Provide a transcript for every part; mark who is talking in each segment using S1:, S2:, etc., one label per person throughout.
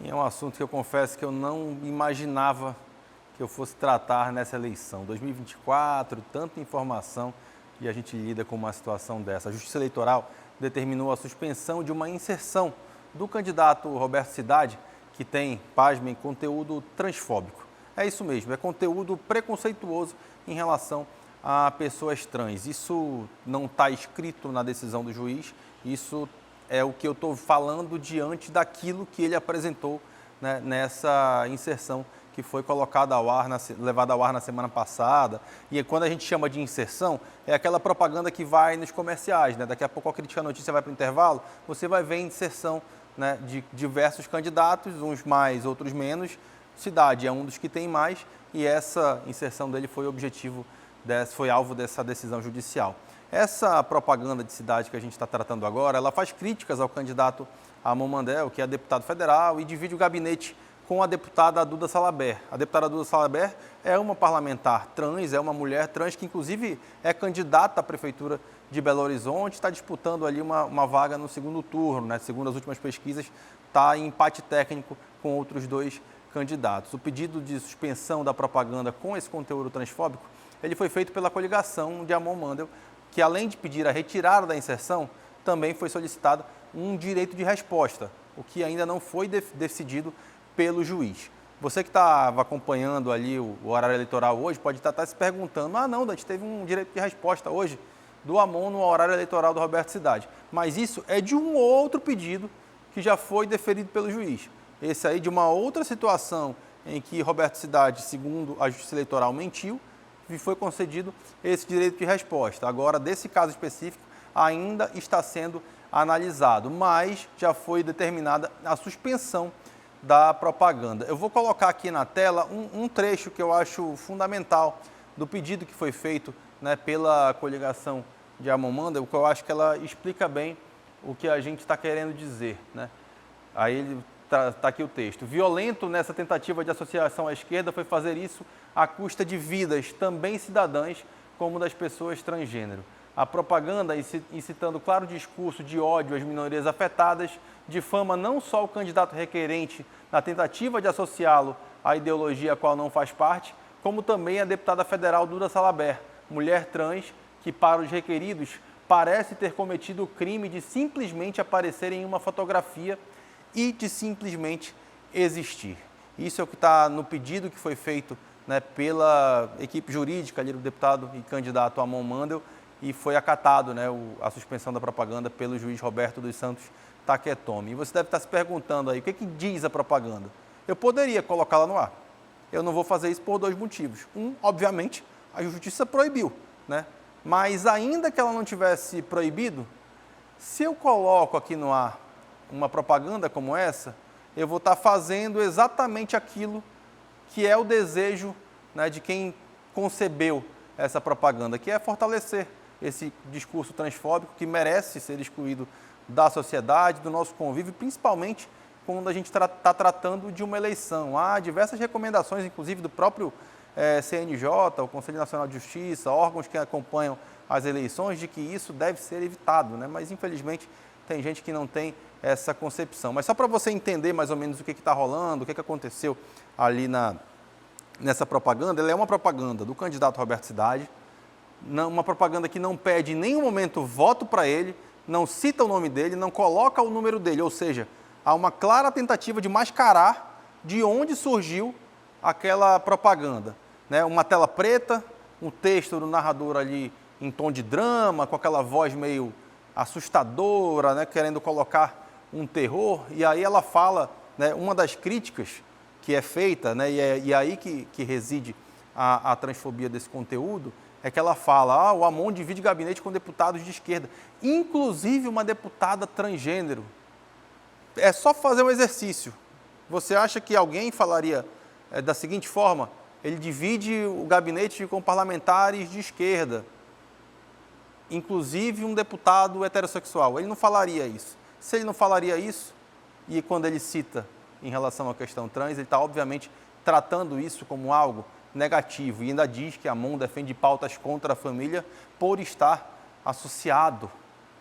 S1: E é um assunto que eu confesso que eu não imaginava que eu fosse tratar nessa eleição. 2024, tanta informação e a gente lida com uma situação dessa. A Justiça Eleitoral determinou a suspensão de uma inserção do candidato Roberto Cidade, que tem, pasmem, conteúdo transfóbico. É isso mesmo, é conteúdo preconceituoso em relação a pessoas trans. Isso não está escrito na decisão do juiz, isso é o que eu estou falando diante daquilo que ele apresentou, né, nessa inserção que foi colocada ao ar, levada ao ar na semana passada. E quando a gente chama de inserção, é aquela propaganda que vai nos comerciais, né? Daqui a pouco a Crítica Notícia vai para o intervalo, você vai ver inserção, né, de diversos candidatos, uns mais, outros menos. Cidade é um dos que tem mais e essa inserção dele foi foi alvo dessa decisão judicial. Essa propaganda de Cidade que a gente está tratando agora, ela faz críticas ao candidato Amon Mandel, que é deputado federal, e divide o gabinete com a deputada Duda Salabert. A deputada Duda Salabert é uma parlamentar trans, é uma mulher trans que inclusive é candidata à Prefeitura de Belo Horizonte, está disputando ali uma vaga no segundo turno, né? Segundo as últimas pesquisas, está em empate técnico com outros dois candidatos. O pedido de suspensão da propaganda com esse conteúdo transfóbico, ele foi feito pela coligação de Amon Mandel, que além de pedir a retirada da inserção, também foi solicitado um direito de resposta, o que ainda não foi decidido pelo juiz. Você que estava acompanhando ali o horário eleitoral hoje, pode estar se perguntando, não, Dante, teve um direito de resposta hoje do Amon no horário eleitoral do Roberto Cidade. Mas isso é de um outro pedido que já foi deferido pelo juiz. Esse aí de uma outra situação em que Roberto Cidade, segundo a Justiça Eleitoral, mentiu e foi concedido esse direito de resposta. Agora, desse caso específico, ainda está sendo analisado, mas já foi determinada a suspensão da propaganda. Eu vou colocar aqui na tela um trecho que eu acho fundamental do pedido que foi feito, né, pela coligação de Amon Mandel, que eu acho que ela explica bem o que a gente está querendo dizer, né? Aí ele tá aqui o texto. Violento nessa tentativa de associação à esquerda foi fazer isso à custa de vidas, também cidadãs, como das pessoas transgênero. A propaganda, incitando claro discurso de ódio às minorias afetadas, difama não só o candidato requerente na tentativa de associá-lo à ideologia a qual não faz parte, como também a deputada federal Duda Salabert, mulher trans que, para os requeridos, parece ter cometido o crime de simplesmente aparecer em uma fotografia e de simplesmente existir. Isso é o que está no pedido que foi feito, né, pela equipe jurídica ali do deputado e candidato Amon Mandel, e foi acatado, né, a suspensão da propaganda pelo juiz Roberto dos Santos Taketomi. E você deve estar se perguntando aí, o que diz a propaganda? Eu poderia colocá-la no ar. Eu não vou fazer isso por dois motivos. Obviamente, a justiça proibiu, né? Mas ainda que ela não tivesse proibido, se eu coloco aqui no ar uma propaganda como essa, eu vou estar fazendo exatamente aquilo que é o desejo, né, de quem concebeu essa propaganda, que é fortalecer esse discurso transfóbico que merece ser excluído da sociedade, do nosso convívio, principalmente quando a gente está tratando de uma eleição. Há diversas recomendações, inclusive do próprio CNJ, o Conselho Nacional de Justiça, órgãos que acompanham as eleições, de que isso deve ser evitado, né? Mas, infelizmente, tem gente que não tem essa concepção. Mas só para você entender mais ou menos o que está rolando, o que aconteceu ali nessa propaganda, ela é uma propaganda do candidato Roberto Cidade, uma propaganda que não pede em nenhum momento voto para ele, não cita o nome dele, não coloca o número dele, ou seja, há uma clara tentativa de mascarar de onde surgiu aquela propaganda, né? Uma tela preta, um texto do narrador ali em tom de drama, com aquela voz meio assustadora, né? Querendo colocar um terror, e aí ela fala, né, uma das críticas que é feita, né, e é aí que reside a transfobia desse conteúdo, é que ela fala, o Amon divide gabinete com deputados de esquerda, inclusive uma deputada transgênero. É só fazer um exercício. Você acha que alguém falaria da seguinte forma, ele divide o gabinete com parlamentares de esquerda, inclusive um deputado heterossexual? Ele não falaria isso. Se ele não falaria isso, e quando ele cita em relação à questão trans, ele está obviamente tratando isso como algo negativo e ainda diz que Amon defende pautas contra a família por estar associado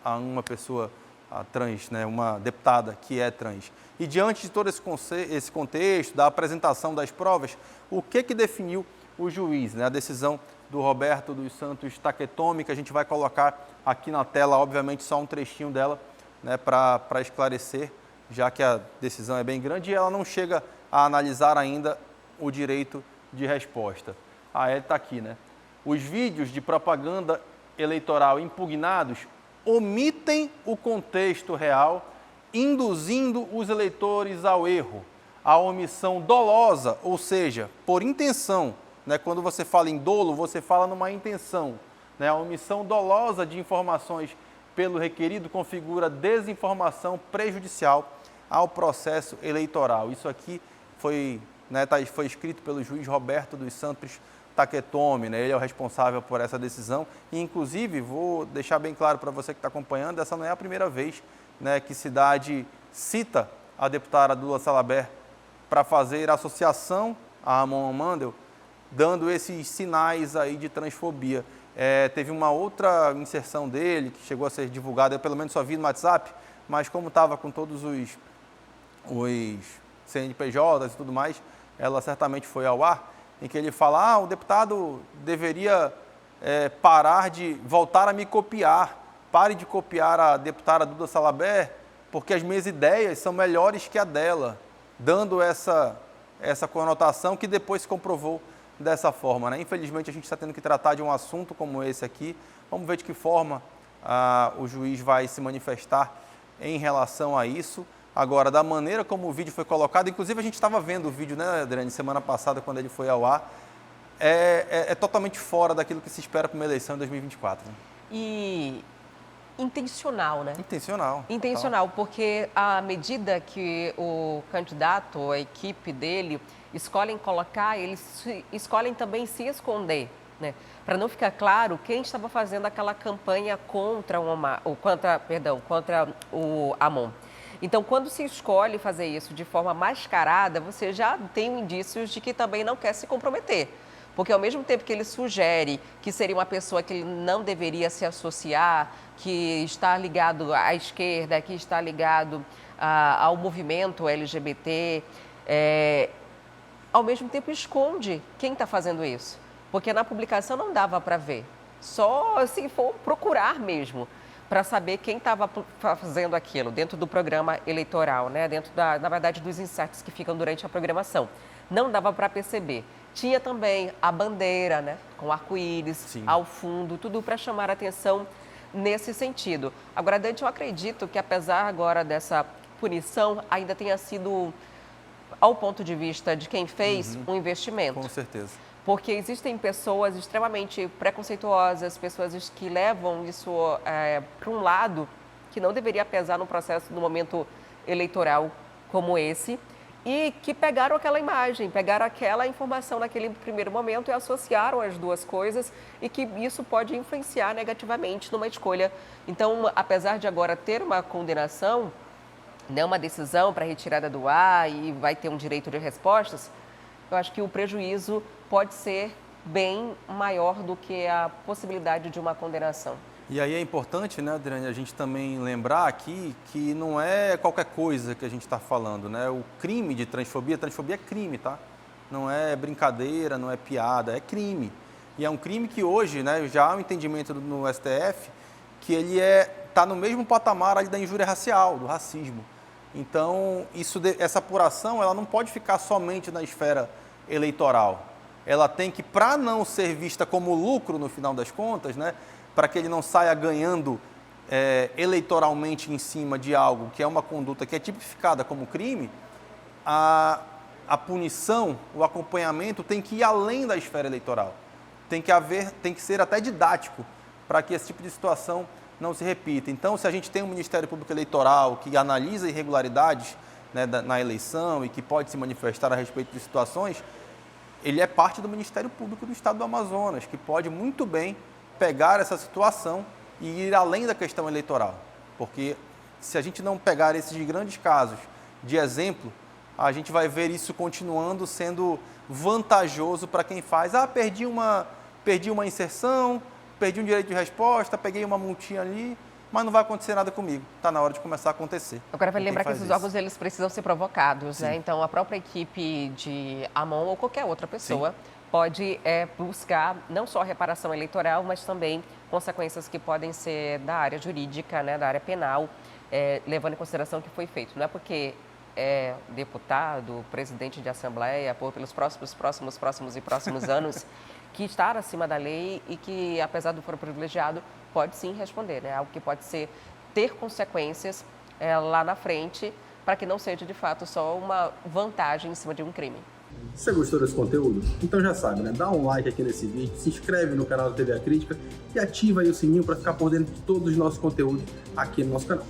S1: a uma pessoa a trans, né, uma deputada que é trans. E diante de todo esse contexto, da apresentação das provas, o que definiu o juiz, né, a decisão do Roberto dos Santos Taketomi, que a gente vai colocar aqui na tela, obviamente só um trechinho dela, né, para esclarecer, já que a decisão é bem grande e ela não chega a analisar ainda o direito de resposta. Ele está aqui, né? Os vídeos de propaganda eleitoral impugnados omitem o contexto real, induzindo os eleitores ao erro, à omissão dolosa, ou seja, por intenção, né? Quando você fala em dolo, você fala numa intenção, né? A omissão dolosa de informações pelo requerido configura desinformação prejudicial ao processo eleitoral. Isso aqui foi escrito pelo juiz Roberto dos Santos Taketomi, né? Ele é o responsável por essa decisão e, inclusive, vou deixar bem claro para você que está acompanhando, essa não é a primeira vez, né, que Cidade cita a deputada Dula Salabert para fazer associação a Amon Amandel, dando esses sinais aí de transfobia. Teve uma outra inserção dele que chegou a ser divulgada, eu pelo menos só vi no WhatsApp, mas como estava com todos os CNPJs e tudo mais, ela certamente foi ao ar, em que ele fala, o deputado deveria voltar a me copiar, pare de copiar a deputada Dula Salabert, porque as minhas ideias são melhores que a dela, dando essa conotação que depois se comprovou dessa forma, né? Infelizmente, a gente está tendo que tratar de um assunto como esse aqui. Vamos ver de que forma o juiz vai se manifestar em relação a isso. Agora, da maneira como o vídeo foi colocado, inclusive a gente estava vendo o vídeo, né, Adriane, semana passada, quando ele foi ao ar, é totalmente fora daquilo que se espera para uma eleição em 2024. Né?
S2: E intencional, né?
S1: Intencional,
S2: porque à medida que o candidato, a equipe dele, escolhem colocar, eles escolhem também se esconder, né? Para não ficar claro quem estava fazendo aquela campanha contra o Amon. Então, quando se escolhe fazer isso de forma mascarada, você já tem indícios de que também não quer se comprometer. Porque ao mesmo tempo que ele sugere que seria uma pessoa que ele não deveria se associar, que está ligado à esquerda, que está ligado ao movimento LGBT, ao mesmo tempo esconde quem está fazendo isso. Porque na publicação não dava para ver, só se for procurar mesmo, para saber quem estava fazendo aquilo dentro do programa eleitoral, né? Dentro, na verdade, dos inserts que ficam durante a programação. Não dava para perceber. Tinha também a bandeira, né? Com arco-íris ao fundo, tudo para chamar a atenção nesse sentido. Agora, Dante, eu acredito que apesar agora dessa punição, ainda tenha sido, ao ponto de vista de quem fez, um investimento.
S1: Com certeza.
S2: Porque existem pessoas extremamente preconceituosas, pessoas que levam isso para um lado que não deveria pesar no processo no momento eleitoral como esse, e que pegaram aquela imagem, pegaram aquela informação naquele primeiro momento e associaram as duas coisas, e que isso pode influenciar negativamente numa escolha. Então, apesar de agora ter uma condenação, né, uma decisão para retirada do ar e vai ter um direito de respostas, eu acho que o prejuízo pode ser bem maior do que a possibilidade de uma condenação.
S1: E aí é importante, né, Adriane, a gente também lembrar aqui que não é qualquer coisa que a gente está falando, né? O crime de transfobia é crime, tá? Não é brincadeira, não é piada, é crime. E é um crime que hoje, né, já há um entendimento no STF que ele está no mesmo patamar ali da injúria racial, do racismo. Então, essa apuração ela não pode ficar somente na esfera eleitoral. Ela tem que, para não ser vista como lucro no final das contas, né, para que ele não saia ganhando eleitoralmente em cima de algo que é uma conduta que é tipificada como crime, a punição, o acompanhamento tem que ir além da esfera eleitoral. Tem que ser até didático para que esse tipo de situação não se repita. Então, se a gente tem um Ministério Público Eleitoral que analisa irregularidades, né, na eleição e que pode se manifestar a respeito de situações, ele é parte do Ministério Público do Estado do Amazonas, que pode muito bem pegar essa situação e ir além da questão eleitoral. Porque se a gente não pegar esses grandes casos de exemplo, a gente vai ver isso continuando sendo vantajoso para quem faz. Perdi uma inserção, perdi um direito de resposta, peguei uma multinha ali mas não vai acontecer nada comigo. Está na hora de começar a acontecer.
S2: Agora, vai lembrar que esses
S1: isso.
S2: órgãos eles precisam ser provocados, né? Então, a própria equipe de AMON ou qualquer outra pessoa pode buscar não só a reparação eleitoral, mas também consequências que podem ser da área jurídica, né, da área penal, levando em consideração o que foi feito. Não é porque é deputado, presidente de assembleia, pelos próximos anos, que está acima da lei e que, apesar do foro privilegiado, pode sim responder, né? Algo que pode ter consequências lá na frente, para que não seja, de fato, só uma vantagem em cima de um crime.
S3: Você gostou desse conteúdo? Então já sabe, né? Dá um like aqui nesse vídeo, se inscreve no canal da TV A Crítica e ativa aí o sininho para ficar por dentro de todos os nossos conteúdos aqui no nosso canal.